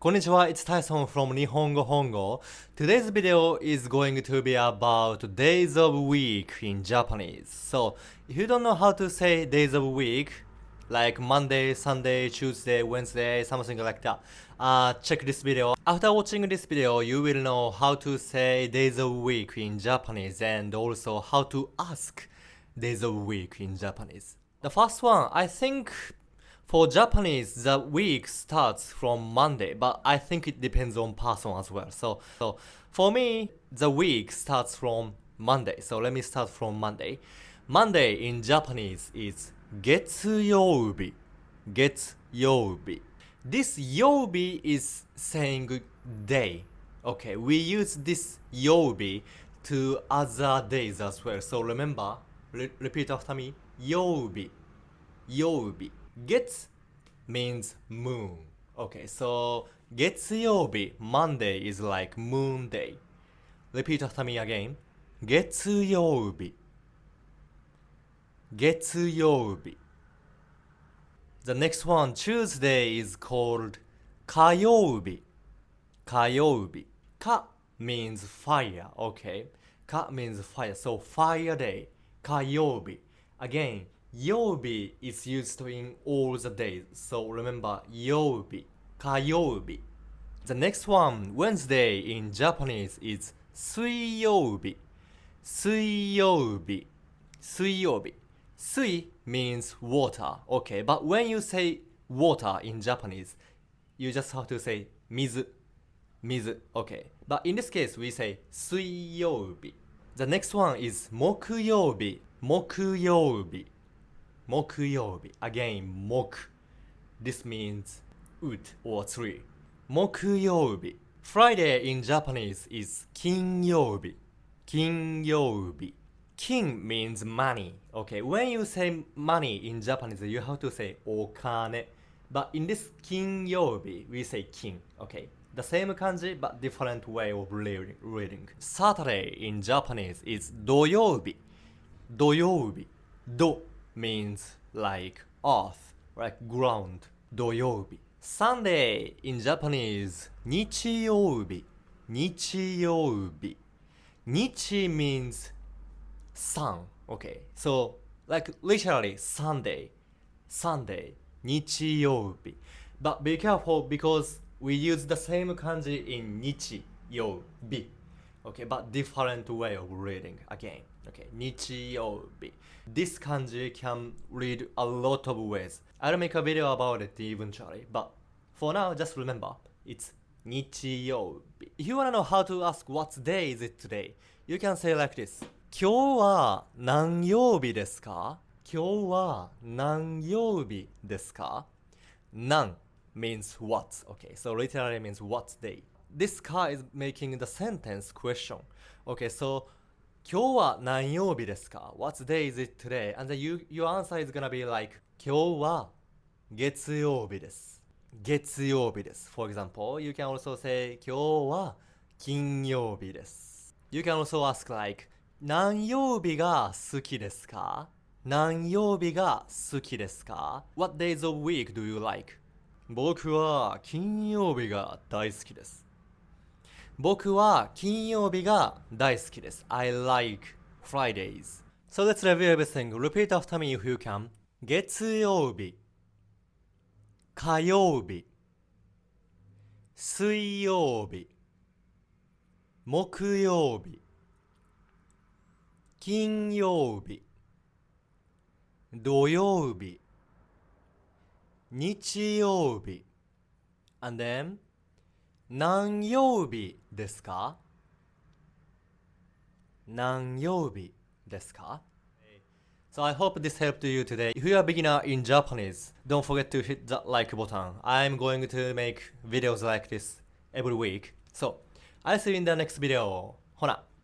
Konnichiwa, it's Tyson from Nihongo Hongo. Today's video is going to be about days of week in Japanese. So, if you don't know how to say days of week, like Monday, Sunday, Tuesday, Wednesday, something like that, check this video. After watching this video, you will know how to say days of week in Japanese and also how to ask days of week in Japanese. The first one, I think for Japanese, the week starts from Monday, but I think it depends on person as well. So for me, the week starts from Monday. So let me start from Monday. Monday in Japanese is 月曜日. 月曜日. This 曜日 is saying day. Okay, we use this 曜日 to other days as well. So remember, repeat after me. 曜日. 曜日. Get means moon. Okay, so 月曜日 Monday is like moon day. Repeat after me again. 月曜日. 月曜日. The next one, Tuesday, is called 火曜日. 火曜日. Ka means fire. Okay, ka means fire. So fire day. 火曜日. Again, 曜日 is used in all the days. So remember, 曜日, 火曜日. The next one, Wednesday in Japanese is 水曜日. 水曜日. 水曜日. Sui means water. Okay, but when you say water in Japanese, you just have to say 水. 水. Okay, but in this case, we say 水曜日. The next one is 木曜日. 木曜日. 木曜日. Again, 木. This means wood or tree. 木曜日. Friday in Japanese is 金曜日. 金曜日. Kin means money. Okay, when you say money in Japanese, you have to say okane. But in this 金曜日, we say kin. Okay, the same kanji but different way of reading. Saturday in Japanese is 土曜日. 土曜日. Do means like earth, like ground. 土曜日. Sunday in Japanese, 日曜日. 日曜日. Nichi means sun. Okay, so like literally Sunday. Sunday. 日曜日. But be careful because we use the same kanji in 日曜日. Okay, but different way of reading again. Okay, 日曜日. This kanji can read a lot of ways. I'll make a video about it eventually, but for now, just remember, it's 日曜日. If you wanna know how to ask what day is it today, you can say like this. 今日は何曜日ですか? 今日は何曜日ですか? 何 means what. Okay, so literally means what day. This ka is making the sentence question. Okay, so 今日は何曜日ですか? What day is it today? And then your answer is gonna be like 今日は月曜日です. 月曜日です. For example, you can also say 今日は金曜日です. You can also ask like 何曜日が好きですか? 何曜日が好きですか? What days of week do you like? 僕は金曜日が大好きです. 僕は金曜日が大好きです. I like Fridays. So let's review everything. Repeat after me if you can. 月曜日. 火曜日. 水曜日. 木曜日. 金曜日. 土曜日. 日曜日. And then, 何曜日ですか? 何曜日ですか? So I hope this helped you today. If you are a beginner in Japanese, don't forget to hit that like button. I'm going to make videos like this every week. So, I'll see you in the next video. ほな.